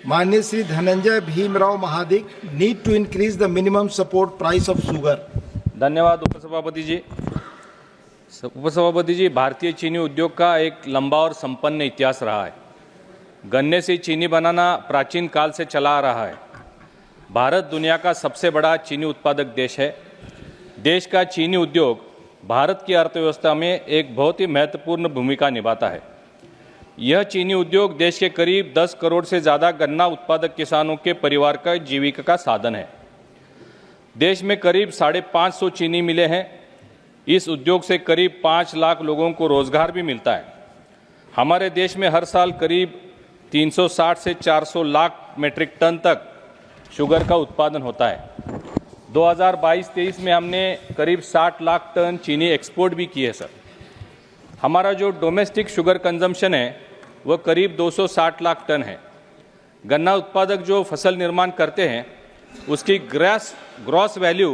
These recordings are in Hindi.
माननीय Shri Dhananjay Bhimrao Mahadik, need to increase the minimum support price of sugar. धन्यवाद उपसभापति जी। उपसभापति जी, भारतीय चीनी उद्योग का एक लंबा और संपन्न इतिहास रहा है। गन्ने से चीनी बनाना प्राचीन काल से चला आ रहा है। भारत दुनिया का सबसे बड़ा चीनी उत्पादक देश है। देश का चीनी उद्योग भारत की अर्थव्यवस्था में एक बहुत ही महत्वपूर्ण भूमिका निभाता है। यह चीनी उद्योग देश के करीब 10 करोड़ से ज़्यादा गन्ना उत्पादक किसानों के परिवार का जीविका का साधन है। देश में करीब 550 चीनी मिलें हैं। इस उद्योग से करीब 5 लाख लोगों को रोजगार भी मिलता है। हमारे देश में हर साल करीब 360 से 400 लाख मीट्रिक टन तक शुगर का उत्पादन होता है। 2022-23 में हमने करीब 60 लाख टन चीनी एक्सपोर्ट भी किए सर। हमारा जो डोमेस्टिक शुगर कंजम्पशन है वह करीब 260 लाख टन है। गन्ना उत्पादक जो फसल निर्माण करते हैं उसकी ग्रॉस वैल्यू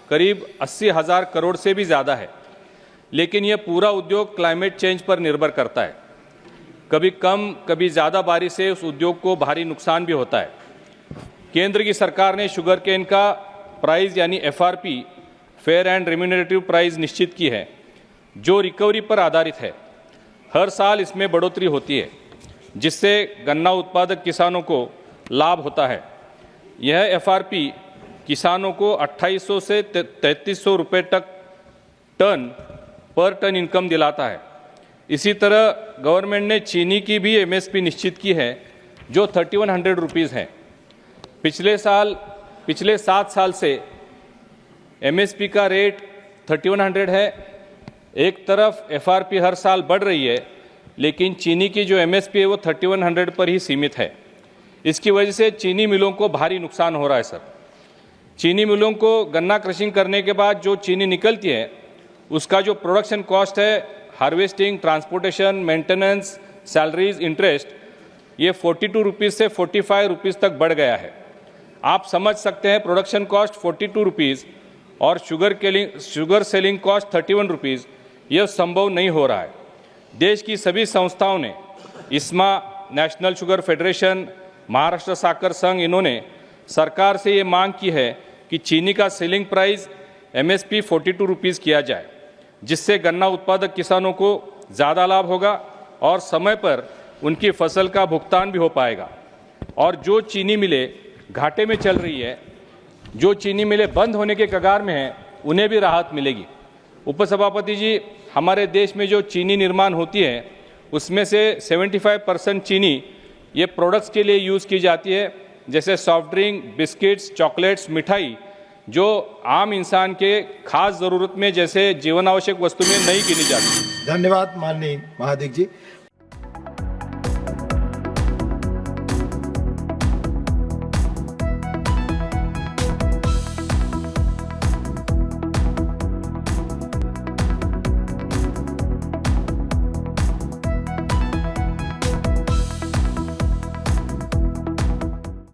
करीब 80,000 करोड़ से भी ज़्यादा है। लेकिन यह पूरा उद्योग क्लाइमेट चेंज पर निर्भर करता है। कभी कम कभी ज़्यादा बारिश से उस उद्योग को भारी नुकसान भी होता है। केंद्र की सरकार ने शुगर केन का प्राइस यानी FRP, fair and remunerative price निश्चित की है, जो रिकवरी पर आधारित है। हर साल इसमें बढ़ोतरी होती है, जिससे गन्ना उत्पादक किसानों को लाभ होता है। यह FRP किसानों को 2800 से 3300 रुपये तक पर टन इनकम दिलाता है। इसी तरह गवर्नमेंट ने चीनी की भी MSP निश्चित की है, जो 3100 रुपीज़ है। पिछले 7 साल से MSP का रेट 3100 है। एक तरफ FRP हर साल बढ़ रही है, लेकिन चीनी की जो MSP है वो 3100 पर ही सीमित है। इसकी वजह से चीनी मिलों को भारी नुकसान हो रहा है सर। चीनी मिलों को गन्ना क्रशिंग करने के बाद जो चीनी निकलती है उसका जो प्रोडक्शन कॉस्ट है, harvesting, transportation, maintenance, salaries, interest, ये 42 रुपीज़ से 45 रुपीज़ तक बढ़ गया है। आप समझ सकते हैं प्रोडक्शन कॉस्ट 42 रुपीज़ और शुगर सेलिंग कॉस्ट 31 रुपीज़, यह संभव नहीं हो रहा है। देश की सभी संस्थाओं ने, ISMA, national sugar federation, Maharashtra साकर संघ, इन्होंने सरकार से ये मांग की है कि चीनी का सेलिंग प्राइस MSP 42 रुपीज़ किया जाए, जिससे गन्ना उत्पादक किसानों को ज़्यादा लाभ होगा और समय पर उनकी फसल का भुगतान भी हो पाएगा। और जो चीनी मिलें घाटे में चल रही है, जो चीनी मिलें बंद होने के कगार में हैं, उन्हें भी राहत मिलेगी। उपसभापति जी, हमारे देश में जो चीनी निर्माण होती है उसमें से 75% चीनी ये प्रोडक्ट्स के लिए यूज़ की जाती है, जैसे सॉफ्ट ड्रिंक, बिस्किट्स, चॉकलेट्स, मिठाई, जो आम इंसान के खास ज़रूरत में जैसे जीवन आवश्यक वस्तु में नहीं गिनी जाती। धन्यवाद माननीय महादिक जी।